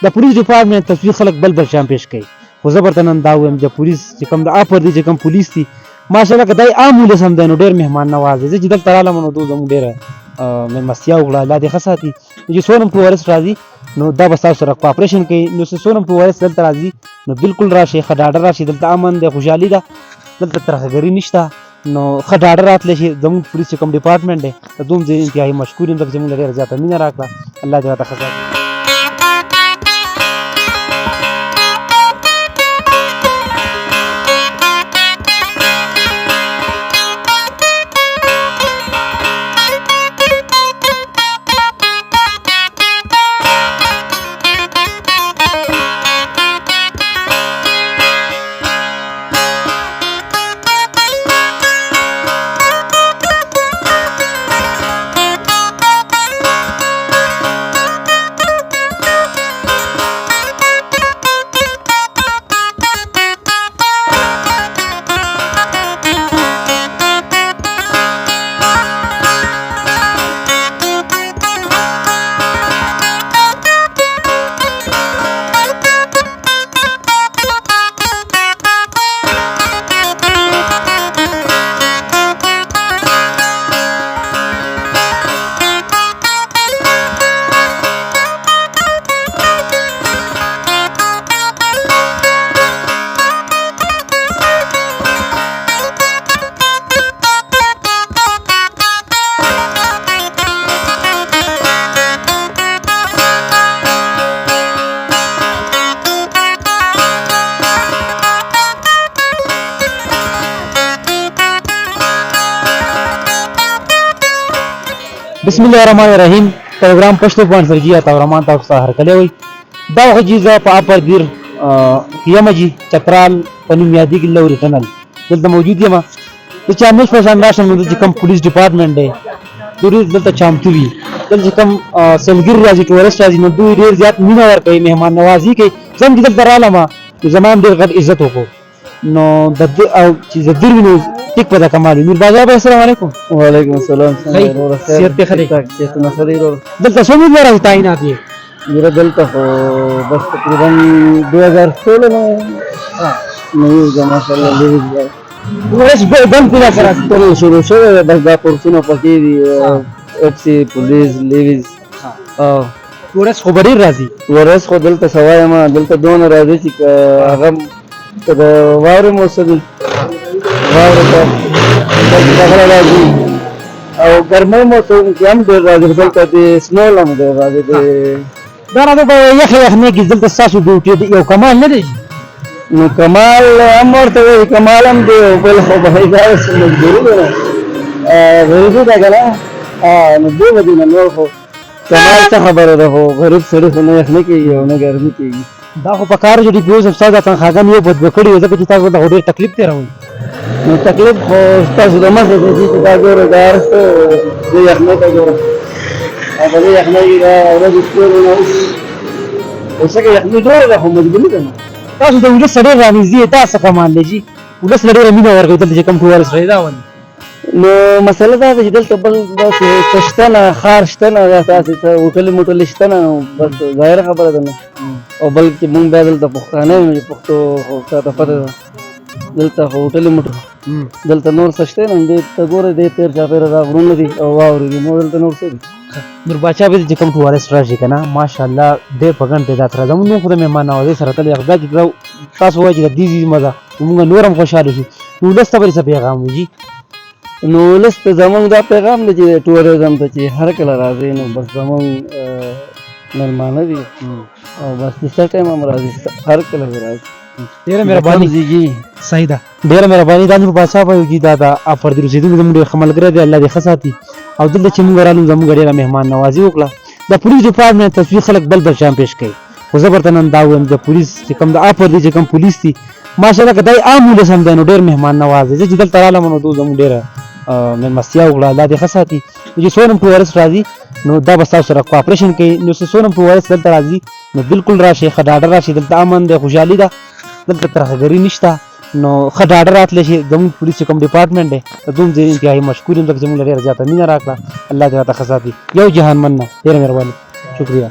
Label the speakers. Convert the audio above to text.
Speaker 1: د پولیس ډپارټمنټ تصویر خلک بل شان پیش کوي، خو زه درته نن دا وایم د پولیس چې کوم د اپر دي چې کوم پولیس دي ماشاءالله که دی عام ولس هم دی نو ډېر مهمان نواز دی. زه چې دلته رالم نو دوی زموږ ډېره مېلمستیا وکړه، الله دې ښه ساتي. چې څونه هم ټورسټ راځي نو دا به ستاسو سره کوآپریشن کوي. نو څونه هم ټورسټ دلته راځي نو بالکل راشئ، ښه ډاډه راشئ، دلته امن دی، خوشحالي ده، دلته ترهګري نشته. نو ښه ډاډه راتلی شي. زموږ پولیس چې کوم ډپارټمنټ دی د دوی هم زه انتهایي مشکور یم ځکه چې موږ له ډېره زیاته مینه راکړه. الله دې راته ښه ساتي. بسم الله الرحمن الرحیم. پروګرام پښتو باندې سرجی تا ورمان تاسو ته هرکلی وي. دا وخت جیزه په اپر دیر کیمجی چترال پنوم یادی کې لوري ټنل دلته موجود یم. د چا مش په شان راشم نو چې کوم پولیس ډپارټمنټ دی دوی دلته چامتو وي. دلته کوم سیلګر راځي ټورسټ راځي نو دوی ډېر زیات مینه ورکوي، مهمان نوازي کوي. زم چې دلته رالم زمان ډېر غټ عزت وکړو نو د چې زه در وینو ټیک په دا کمال. میر بازار بھائی السلام علیکم.
Speaker 2: وعلیکم السلام.
Speaker 1: صحت ته خیر
Speaker 2: صحتونه ښه دي ورور.
Speaker 1: دلته څو امیدوار راځي تعینات یې
Speaker 2: میرا دلته خو بس تقریبا 2016 نو یو ماشاءالله لیوز
Speaker 1: ورس ګم کله سره
Speaker 2: ټول شروع شوی بس دا کورسونه پکې دي اف سی پولیس لیوز
Speaker 1: ورس خو ډېر راځي.
Speaker 2: ورس خو دلته سوای ما دلته دونه راځي چې هغه د واورې موسم واورې ته دغه راځي او ګرمۍ موسم کې هم ډېر راځي. دلته د سنو هم ډېر راځي.
Speaker 1: دا راځي په یخنۍ کې دلته ستاسو ډیوټي یو کمال نه دی
Speaker 2: نو کمال هم ورته وایي، کمال هم دی او بل خو به دا مجبوري ده غریبي ده که نه نو دې به دي نه نور خو کمال څه خبره ده. خو غریب سړي خو نه یخنۍ کېږي او نه ګرمي کېږي.
Speaker 1: دا خو په کار چې ډي پي او صاحب ستاسو د تنخواګانې یو بدبه کړي وي ځکه چې تاسو ته ډېر تکلیف تېروئ.
Speaker 2: نو تکلیف خو ستاسو د مخې ته ځي چې دا ګوره دا هر څه دې یخنۍ ته ګوره او په دې یخنۍ کې دا ورځې ستوري نه اوس څنګه یخنۍ ډېره ده خو مجبوري ده نو.
Speaker 1: تاسو د ولس سره ډېر رانږدې دا څه کمال دی چې ولس له ډېره مینه ورکوي دلته چې کوم ټورسټ راځي دا ولې.
Speaker 2: نو مسله دا ده چې دلته بل داسې څه شته نه، ښار شته نه، داسې څه هوټلې موټلې شته نه، بس ظاهره خبره ده نو. او بل چې مونږ بیا دلته پښتانه یو چې پښتو خو تاته پته ده دلته خو هوټلې موټل دلته نور څه شته نه. دې ته ګوره دې تېر چاپېره دا غرونه دي او واورې دي، نو دلته نور څه دي.
Speaker 1: نور باچا به چې کوم ټورسټ راشي که نه ماشاءالله ډېر په ګڼ تعداد سره زموږ نوم خو د مهمان نوازۍ سره تللی دا چې تاسو وایئ چې د دې ځي مزه موږ نور هم خوشحاله شو. نو ولس ته به څه پیغام وي جي؟
Speaker 2: نو ولس ته زموږ دا پیغام دی چې ټوریزم ته چې هر کله راځي نو بس زموږ مېلمانه دي او بس هیڅ ټایم هم راځي، هر کله راځي.
Speaker 1: ډېره مهرباني صحیح ده، ډېره مهرباني. دا نور باچا به وي دا د افر دیر اوسېدونکي زموږ ډېر ښه ملګری دی، الله دې ښه ساتي. او دلته چې موږ رالو زموږ ډېره مهمان نوازي وکړه. د پولیس ډپارټمنټ تصویر خلک بل شان پیش کوي، خو زه درته نن دا وایم د پولیس چې کوم د اپر دي چې کوم پولیس دي ماشاءالله که دی عام ولس هم دی نو ډېر مهمان نواز دی. زه چې دلته رالم نو دوی زموږ ډېره مېلمستیا وکړه، الله دې ښه ساتي. چې څونه هم ټورسټ راځي نو دا به ستاسو سره کوآپریشن کوي. نو څونه هم ټورسټ دلته راځي نو بالکل راشئ، ښه ډاډه راشئ، دلته امن دی، خوشحالي ده، دلته ترهګري نشته. نو ښه ډاډه راتلی شي. زموږ پولیس چې کوم ډپارټمنټ دی د دوی هم زه انتهایي مشکور یم ځکه چې موږ له ډېره زیاته مینه راکړه. الله دې راته ښه ساتي. یو جهان مننه، ډېره مهرباني، شکریه.